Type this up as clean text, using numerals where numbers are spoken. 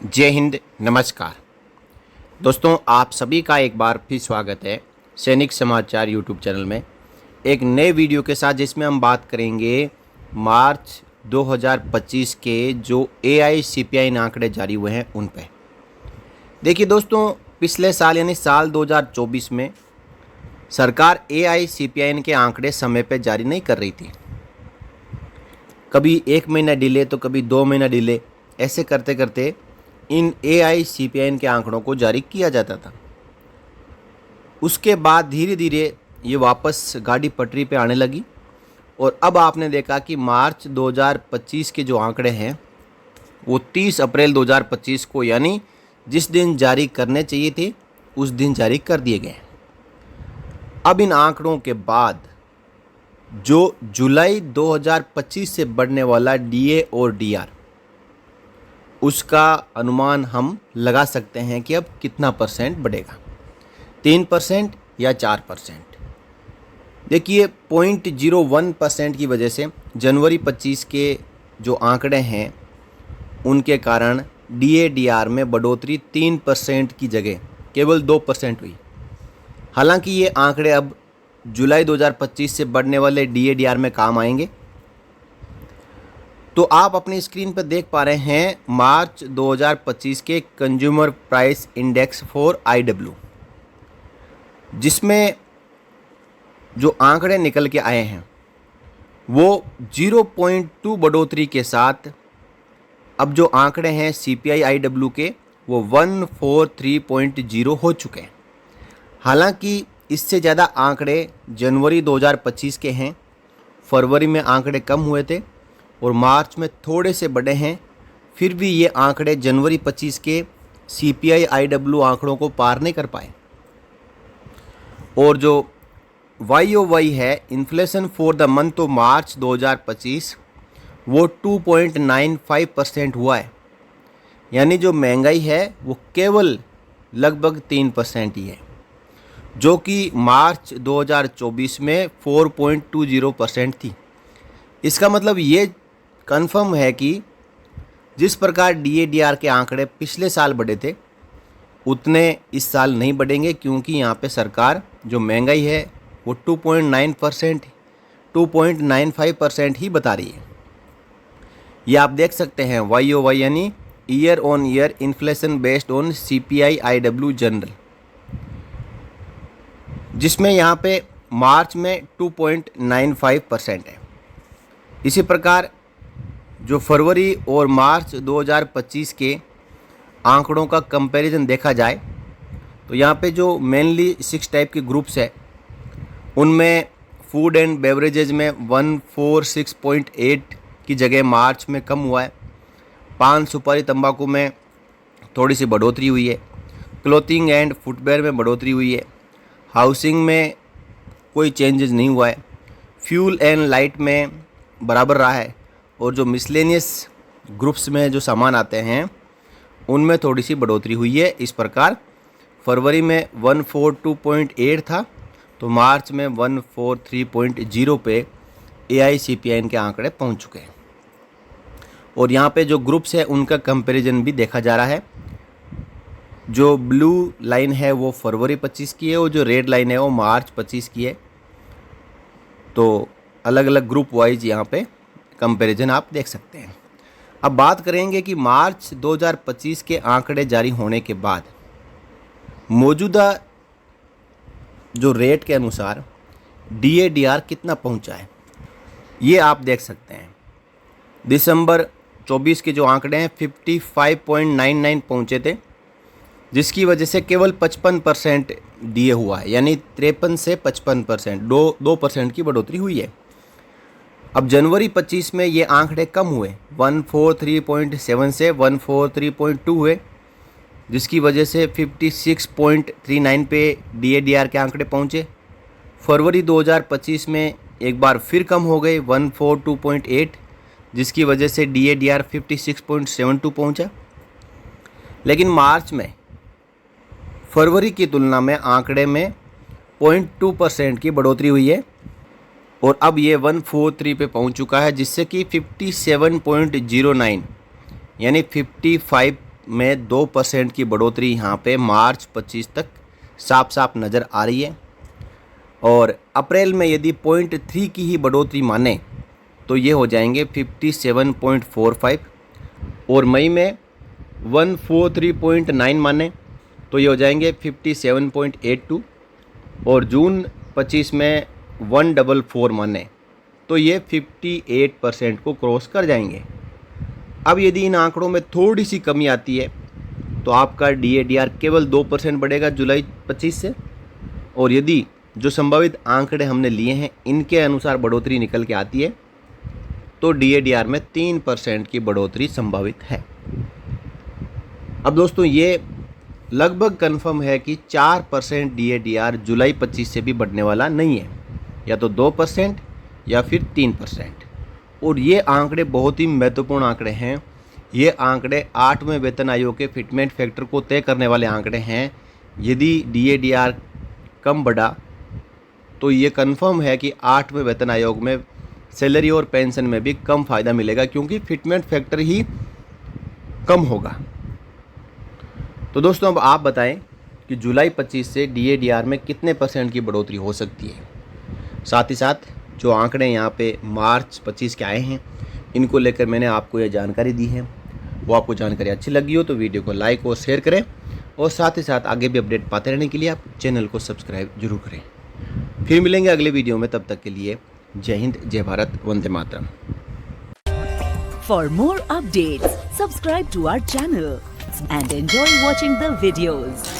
जय हिंद, नमस्कार दोस्तों। आप सभी का एक बार फिर स्वागत है सैनिक समाचार यूट्यूब चैनल में एक नए वीडियो के साथ, जिसमें हम बात करेंगे मार्च 2025 के जो AICPI आंकड़े जारी हुए हैं उन पे। देखिए दोस्तों, पिछले साल यानी साल 2024 में सरकार AICPI के आंकड़े समय पे जारी नहीं कर रही थी। कभी 1 महीना डिले तो कभी 2 महीना डिले, ऐसे करते करते इन AICPI के आंकड़ों को जारी किया जाता था। उसके बाद धीरे धीरे ये वापस गाड़ी पटरी पे आने लगी और अब आपने देखा कि मार्च 2025 के जो आंकड़े हैं वो 30 अप्रैल 2025 को, यानी जिस दिन जारी करने चाहिए थे उस दिन जारी कर दिए गए। अब इन आंकड़ों के बाद जो जुलाई 2025 से बढ़ने वाला DA और DR, उसका अनुमान हम लगा सकते हैं कि अब कितना परसेंट बढ़ेगा, 3% या 4%। देखिए 0.01% की वजह से जनवरी 25 के जो आंकड़े हैं उनके कारण DA DR में बढ़ोतरी 3% की जगह केवल 2% हुई। हालांकि ये आंकड़े अब जुलाई 2025 से बढ़ने वाले DA DR में काम आएंगे। तो आप अपनी स्क्रीन पर देख पा रहे हैं मार्च 2025 के consumer price index for IW, जिसमें जो आंकड़े निकल के आए हैं वो 0.2 बढ़ोतरी के साथ अब जो आंकड़े हैं CPI IW के वो 143.0 हो चुके हैं। हालांकि इससे ज़्यादा आंकड़े जनवरी 2025 के हैं, फरवरी में आंकड़े कम हुए थे और मार्च में थोड़े से बढ़े हैं। फिर भी ये आंकड़े जनवरी 25 के CPI IW आंकड़ों को पार नहीं कर पाए। और जो YOY है, inflation for the month of March 2025, वो 2.95% हुआ है। यानी जो महंगाई है वो केवल लगभग 3% ही है, जो कि मार्च 2024 में 4.20% थी। इसका मतलब ये कंफर्म है कि जिस प्रकार DA DR के आंकड़े पिछले साल बढ़े थे उतने इस साल नहीं बढ़ेंगे, क्योंकि यहाँ पे सरकार जो महंगाई है वो 2.95% ही बता रही है। ये आप देख सकते हैं YOY यानी year on year inflation based on CPI IW general, जिसमें यहाँ पे मार्च में 2.95% है। इसी प्रकार जो फरवरी और मार्च 2025 के आंकड़ों का कंपैरिजन देखा जाए तो यहाँ पे जो मेनली 6 टाइप के ग्रुप्स है उनमें फूड एंड बेवरेजेज में 146.8 की जगह मार्च में कम हुआ है। पान सुपारी तंबाकू में थोड़ी सी बढ़ोतरी हुई है। क्लोथिंग एंड फुटवेयर में बढ़ोतरी हुई है। हाउसिंग में कोई चेंजेस नहीं हुआ है। फ्यूल एंड लाइट में बराबर रहा है। और जो मिसलेनियस ग्रुप्स में जो सामान आते हैं उनमें थोड़ी सी बढ़ोतरी हुई है। इस प्रकार फरवरी में 142.8 था तो मार्च में 143.0 पे AICPI के आंकड़े पहुंच चुके हैं। और यहाँ पे जो ग्रुप्स है उनका कंपैरिजन भी देखा जा रहा है। जो ब्लू लाइन है वो फरवरी 25 की है और जो रेड लाइन है वो मार्च 25 की है। तो अलग अलग ग्रुप वाइज यहाँ पे कंपैरिजन आप देख सकते हैं। अब बात करेंगे कि मार्च 2025 के आंकड़े जारी होने के बाद मौजूदा जो रेट के अनुसार DA DR कितना पहुंचा है ये आप देख सकते हैं। दिसंबर 24 के जो आंकड़े हैं 55.99 पहुंचे थे, जिसकी वजह से केवल 55% DA हुआ है, यानी 53 से 55%, 2% की बढ़ोतरी हुई है। अब जनवरी 25 में ये आंकड़े कम हुए, 143.7 से 143.2 हुए, जिसकी वजह से 56.39 पे DA DR के आंकड़े पहुँचे। फरवरी 2025 में एक बार फिर कम हो गए 142.8, जिसकी वजह से DA DR 56.72 पहुँचा। लेकिन मार्च में फरवरी की तुलना में आंकड़े में 0.2% की बढ़ोतरी हुई है और अब ये 143 पे पहुंच चुका है, जिससे कि 57.09 यानी 55 में 2% की बढ़ोतरी यहाँ पे मार्च 25 तक साफ साफ नज़र आ रही है। और अप्रैल में यदि 0.3 की ही बढ़ोतरी माने तो ये हो जाएंगे 57.45, और मई में 143.9 माने तो ये हो जाएंगे 57.82, और जून 25 में 144 माने तो ये 58% को क्रॉस कर जाएंगे। अब यदि इन आंकड़ों में थोड़ी सी कमी आती है तो आपका DADR केवल 2% बढ़ेगा जुलाई 25 से, और यदि जो संभावित आंकड़े हमने लिए हैं इनके अनुसार बढ़ोतरी निकल के आती है तो DADR में 3% की बढ़ोतरी संभावित है। अब दोस्तों ये लगभग कन्फर्म है कि 4% DADR जुलाई 25 से भी बढ़ने वाला नहीं है, या तो 2% या फिर 3%। और ये आंकड़े बहुत ही महत्वपूर्ण आंकड़े हैं। ये आंकड़े 8वें वेतन आयोग के फिटमेंट फैक्टर को तय करने वाले आंकड़े हैं। यदि DADR कम बढ़ा तो ये कन्फर्म है कि 8वें वेतन आयोग में सैलरी और पेंशन में भी कम फ़ायदा मिलेगा, क्योंकि फिटमेंट फैक्टर ही कम होगा। तो दोस्तों अब आप बताएं कि जुलाई 25 से DADR में कितने % की बढ़ोतरी हो सकती है। साथ ही साथ जो आंकड़े यहाँ पे मार्च 25 के आए हैं इनको लेकर मैंने आपको ये जानकारी दी है। वो आपको जानकारी अच्छी लगी हो तो वीडियो को लाइक और शेयर करें, और साथ ही साथ आगे भी अपडेट पाते रहने के लिए आप चैनल को सब्सक्राइब जरूर करें। फिर मिलेंगे अगले वीडियो में, तब तक के लिए जय हिंद, जय Bharat, Vande Mataram. For more updates, subscribe to our channel and enjoy watching the videos.